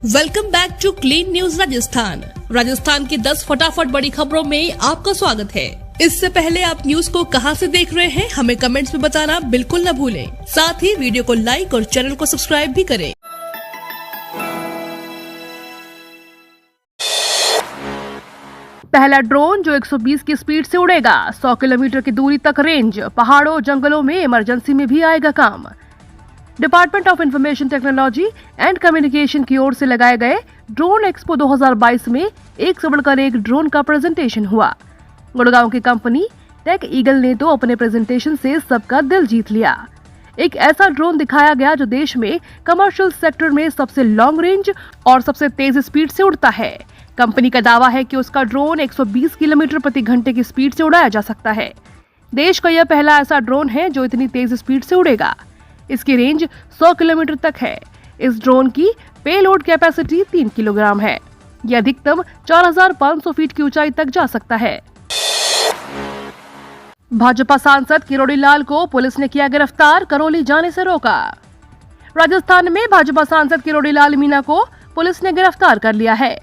Welcome back to clean news Rajasthan की 10 फटाफट बड़ी खबरों में आपका स्वागत है। इससे पहले आप न्यूज को कहां से देख रहे हैं हमें कमेंट्स में बताना बिल्कुल न भूलें। साथ ही वीडियो को लाइक और चैनल को सब्सक्राइब भी करें। पहला ड्रोन जो 120 की स्पीड से उड़ेगा, 100 किलोमीटर की दूरी तक रेंज, पहाड़ों जंगलों में इमरजेंसी में भी आएगा काम। Department of information technology and communication की ओर से लगाए गए ड्रोन एक्सपो 2022 में एक से बढ़कर एक ड्रोन का प्रेजेंटेशन हुआ। गुड़गांव की कंपनी टेक ईगल ने तो अपने प्रेजेंटेशन से सबका दिल जीत लिया। एक ऐसा ड्रोन दिखाया गया जो देश में कमर्शियल सेक्टर में सबसे लॉन्ग रेंज और सबसे तेज स्पीड से उड़ता है। कंपनी का दावा है कि उसका ड्रोन 120 किलोमीटर प्रति घंटे की स्पीड से उड़ाया जा सकता है। देश का यह पहला ऐसा ड्रोन है जो इतनी तेज स्पीड से उड़ेगा। इसकी रेंज 100 किलोमीटर तक है। इस ड्रोन की पेलोड कैपेसिटी 3 किलोग्राम है। यह अधिकतम 4500 फीट की ऊंचाई तक जा सकता है। भाजपा सांसद किरोड़ी लाल को पुलिस ने किया गिरफ्तार, करौली जाने से रोका। राजस्थान में भाजपा सांसद किरोड़ी लाल मीणा को पुलिस ने गिरफ्तार कर लिया है।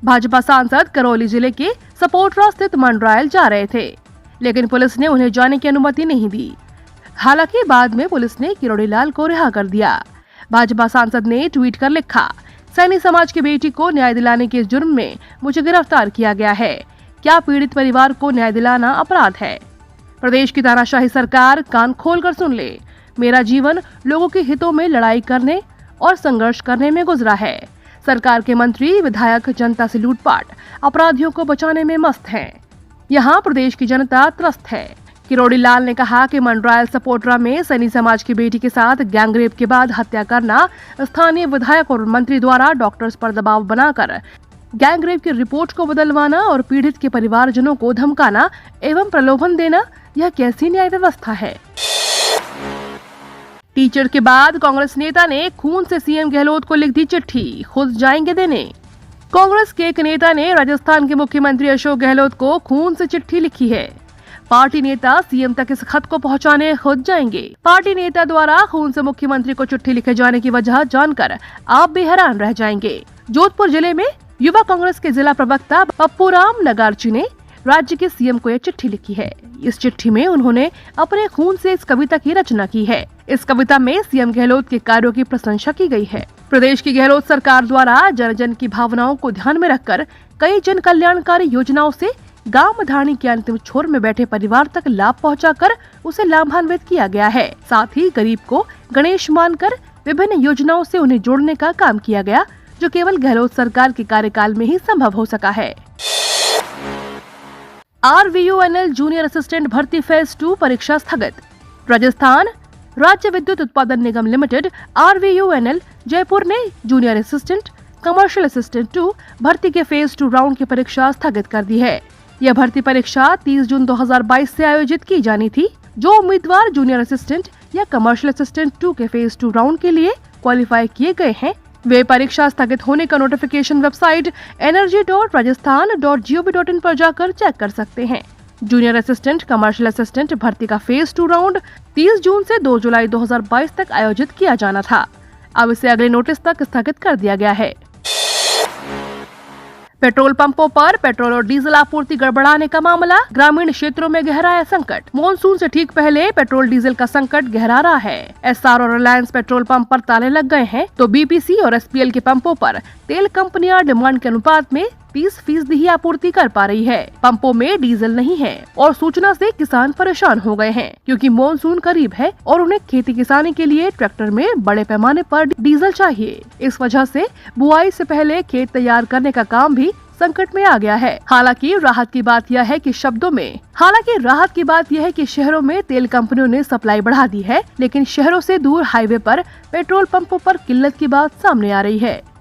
भाजपा सांसद करौली जिले के सपोटरा स्थित मंडरायल जा रहे थे, लेकिन पुलिस ने उन्हें जाने की अनुमति नहीं दी। हालांकि बाद में पुलिस ने किरोड़ी लाल को रिहा कर दिया। भाजपा सांसद ने ट्वीट कर लिखा, सैनी समाज की बेटी को न्याय दिलाने के जुर्म में मुझे गिरफ्तार किया गया है। क्या पीड़ित परिवार को न्याय दिलाना अपराध है? प्रदेश की तानाशाही सरकार कान खोलकर सुन ले। मेरा जीवन लोगों के हितों में लड़ाई करने और संघर्ष करने में गुजरा है। सरकार के मंत्री विधायक जनता से लूटपाट, अपराधियों को बचाने में मस्त हैं। यहाँ प्रदेश की जनता त्रस्त है। किरोड़ी लाल ने कहा कि मंडरायल सपोटरा में सैनी समाज की बेटी के साथ गैंगरेप के बाद हत्या करना, स्थानीय विधायक और मंत्री द्वारा डॉक्टर्स पर दबाव बनाकर गैंगरेप की रिपोर्ट को बदलवाना और पीड़ित के परिवारजनों को धमकाना एवं प्रलोभन देना, यह कैसी न्याय व्यवस्था है? टीचर के बाद कांग्रेस नेता ने खून से सीएम गहलोत को लिख दी चिट्ठी, खुद जाएंगे देने। कांग्रेस के एक नेता ने राजस्थान के मुख्यमंत्री अशोक गहलोत को खून से चिट्ठी लिखी है। पार्टी नेता सीएम तक इस खत को पहुंचाने खुद जाएंगे। पार्टी नेता द्वारा खून से मुख्यमंत्री को चिट्ठी लिखे जाने की वजह जानकर आप भी हैरान रह जाएंगे। जोधपुर जिले में युवा कांग्रेस के जिला प्रवक्ता पप्पूराम नगार्ची ने राज्य के सीएम को यह चिट्ठी लिखी है। इस चिट्ठी में उन्होंने अपने खून से इस कविता की रचना की है। इस कविता में सीएम गहलोत के कार्यों की प्रशंसा की गई है। प्रदेश की गहलोत सरकार द्वारा जन जन की भावनाओं को ध्यान में रखकर कई जन कल्याणकारी योजनाओं से गांव धारणी के अंतिम छोर में बैठे परिवार तक लाभ पहुंचाकर उसे लाभान्वित किया गया है। साथ ही गरीब को गणेश मानकर विभिन्न योजनाओं से उन्हें जोड़ने का काम किया गया, जो केवल गहलोत सरकार के कार्यकाल में ही संभव हो सका है। RVUNL जूनियर असिस्टेंट भर्ती फेज 2 परीक्षा स्थगित। राजस्थान राज्य विद्युत उत्पादन निगम लिमिटेड RVUNL जयपुर ने जूनियर असिस्टेंट कमर्शियल असिस्टेंट 2 भर्ती के फेज 2 राउंड की परीक्षा स्थगित कर दी है। यह भर्ती परीक्षा 30 जून 2022 से आयोजित की जानी थी। जो उम्मीदवार जूनियर असिस्टेंट या कमर्शियल असिस्टेंट 2 के फेज 2 राउंड के लिए क्वालिफाई किए गए हैं, वे परीक्षा स्थगित होने का नोटिफिकेशन वेबसाइट energy.rajasthan.gov.in पर जाकर चेक कर सकते हैं। जूनियर असिस्टेंट कमर्शियल असिस्टेंट भर्ती का फेज 2 राउंड 30 जून से 2 जुलाई 2022 तक आयोजित किया जाना था। अब इसे अगले नोटिस तक स्थगित कर दिया गया है। पेट्रोल पंपों पर पेट्रोल और डीजल आपूर्ति गड़बड़ाने का मामला, ग्रामीण क्षेत्रों में गहराया संकट। मानसून से ठीक पहले पेट्रोल डीजल का संकट गहरा रहा है। एसआर और रिलायंस पेट्रोल पंप पर ताले लग गए हैं, तो बीपीसी और एसपीएल के पंपों पर तेल कंपनियां डिमांड के अनुपात में 30% ही आपूर्ति कर पा रही है। पंपों में डीजल नहीं है और सूचना से किसान परेशान हो गए हैं, क्योंकि मानसून करीब है और उन्हें खेती किसानी के लिए ट्रैक्टर में बड़े पैमाने पर डीजल चाहिए। इस वजह से बुआई से पहले खेत तैयार करने का काम भी संकट में आ गया है। हालांकि राहत की बात यह है कि शहरों में तेल कंपनियों ने सप्लाई बढ़ा दी है, लेकिन शहरों से दूर हाईवे पर पेट्रोल पंपों पर किल्लत की बात सामने आ रही है।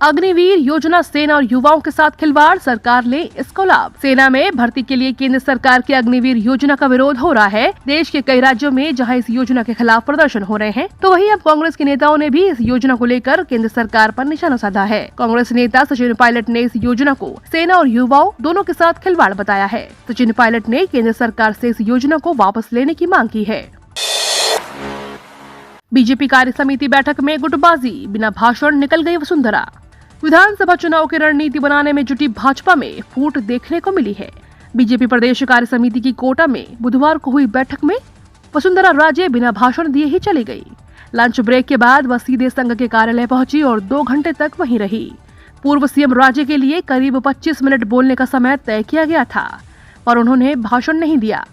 अग्निवीर योजना सेना और युवाओं के साथ खिलवाड़, सरकार ले इसको लाभ। सेना में भर्ती के लिए केंद्र सरकार की अग्निवीर योजना का विरोध हो रहा है। देश के कई राज्यों में जहां इस योजना के खिलाफ प्रदर्शन हो रहे हैं, तो वहीं अब कांग्रेस के नेताओं ने भी इस योजना को लेकर केंद्र सरकार पर निशाना साधा है। कांग्रेस नेता सचिन पायलट ने इस योजना को सेना और युवाओं दोनों के साथ खिलवाड़ बताया है। सचिन पायलट ने केंद्र सरकार से इस योजना को वापस लेने की मांग की है। बीजेपी कार्य समिति बैठक में गुटबाजी, बिना भाषण निकल गई वसुंधरा। विधानसभा चुनाव की रणनीति बनाने में जुटी भाजपा में फूट देखने को मिली है। बीजेपी प्रदेश कार्य समिति की कोटा में बुधवार को हुई बैठक में वसुंधरा राजे बिना भाषण दिए ही चली गई। लंच ब्रेक के बाद वह सीधे संघ के कार्यालय पहुंची और 2 घंटे तक वहीं रही। पूर्व सीएम राजे के लिए करीब 25 मिनट बोलने का समय तय किया गया था, पर उन्होंने भाषण नहीं दिया।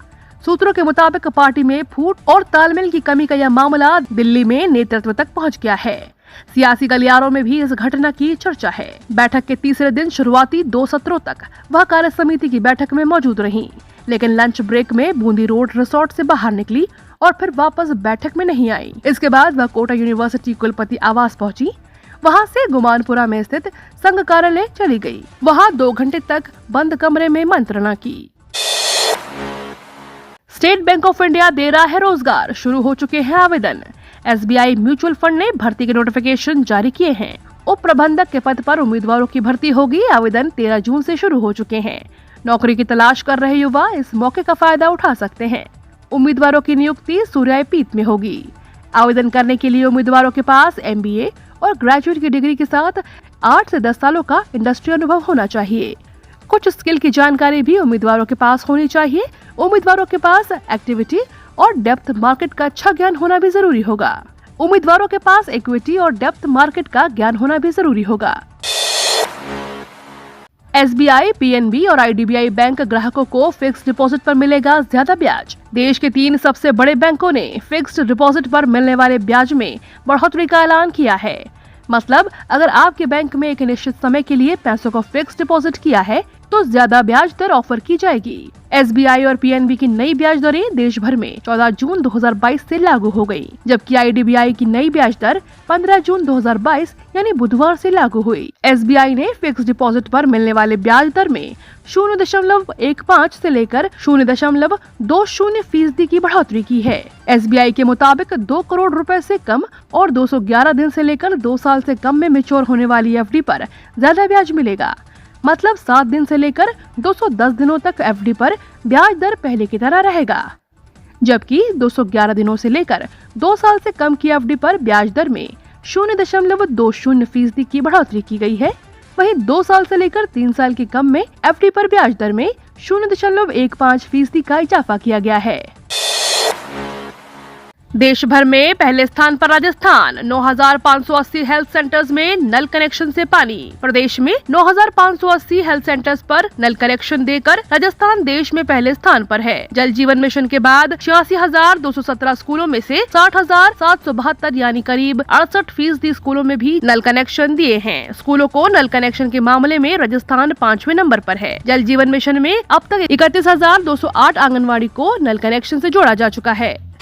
सूत्रों के मुताबिक पार्टी में फूट और तालमेल की कमी का यह मामला दिल्ली में नेतृत्व तक पहुंच गया है। सियासी गलियारों में भी इस घटना की चर्चा है। बैठक के तीसरे दिन शुरुआती 2 सत्रों तक वह कार्य समिति की बैठक में मौजूद रहीं, लेकिन लंच ब्रेक में बूंदी रोड रिसोर्ट से बाहर निकली और फिर वापस बैठक में नहीं आई। इसके बाद वह कोटा यूनिवर्सिटी कुलपति आवास पहुंची। वहां से गुमानपुरा में स्थित संघ कार्यालय चली गई। वहां 2 घंटे तक बंद कमरे में मंत्रणा की। स्टेट बैंक ऑफ इंडिया दे रहा है रोजगार, शुरू हो चुके हैं आवेदन। SBI म्यूचुअल फंड ने भर्ती के नोटिफिकेशन जारी किए हैं। उप प्रबंधक के पद पर उम्मीदवारों की भर्ती होगी। आवेदन 13 जून से शुरू हो चुके हैं। नौकरी की तलाश कर रहे युवा इस मौके का फायदा उठा सकते हैं। उम्मीदवारों की नियुक्ति सूर्यापीठ में होगी। आवेदन करने के लिए उम्मीदवारों के पास MBA और ग्रेजुएट की डिग्री के साथ 8 से 10 सालों का इंडस्ट्री अनुभव होना चाहिए। कुछ स्किल की जानकारी भी उम्मीदवारों के पास होनी चाहिए। उम्मीदवारों के पास एक्टिविटी और डेप्थ मार्केट का अच्छा ज्ञान होना भी जरूरी होगा। उम्मीदवारों के पास इक्विटी और डेप्थ मार्केट का ज्ञान होना भी जरूरी होगा। SBI, PNB और IDBI बैंक ग्राहकों को फिक्स्ड डिपॉजिट पर मिलेगा ज्यादा ब्याज। देश के 3 सबसे बड़े बैंकों ने फिक्स्ड डिपॉजिट पर मिलने वाले ब्याज में बढ़ोतरी का ऐलान किया है। मतलब अगर आपके बैंक में एक निश्चित समय के लिए पैसों को फिक्स्ड डिपॉजिट किया है तो ज्यादा ब्याज दर ऑफर की जाएगी। SBI और PNB की नई ब्याज दरें देश भर में 14 जून 2022 से लागू हो गई, जबकि IDBI की नई ब्याज दर 15 जून 2022 यानी बुधवार से लागू हुई। SBI ने फिक्स्ड डिपॉजिट पर मिलने वाले ब्याज दर में 0.15 से लेकर 0.20% की बढ़ोतरी की है। SBI के मुताबिक 2 करोड़ रुपए से कम और 211 दिन से लेकर 2 साल से कम में मैच्योर होने वाली FD पर ज्यादा ब्याज मिलेगा। मतलब 7 दिन से लेकर 210 दिनों तक FD पर ब्याज दर पहले की तरह रहेगा, जबकि 211 दिनों से लेकर 2 साल से कम की FD पर ब्याज दर में 0.20% की बढ़ोतरी की गई है। वहीं 2 साल से लेकर 3 साल के कम में FD पर ब्याज दर में 0.15% का इजाफा किया गया है। देश भर में पहले स्थान पर राजस्थान, 9,580 हेल्थ सेंटर्स में नल कनेक्शन से पानी। प्रदेश में 9,580 हेल्थ सेंटर्स पर नल कनेक्शन देकर राजस्थान देश में पहले स्थान पर है। जल जीवन मिशन के बाद 86,217 स्कूलों में से 60,772 यानी करीब 68% स्कूलों में भी नल कनेक्शन दिए हैं। स्कूलों को नल कनेक्शन के मामले में राजस्थान 5वें नंबर पर है। जल जीवन मिशन में अब तक 31,208 आंगनबाड़ी को नल कनेक्शन से जोड़ा जा चुका है।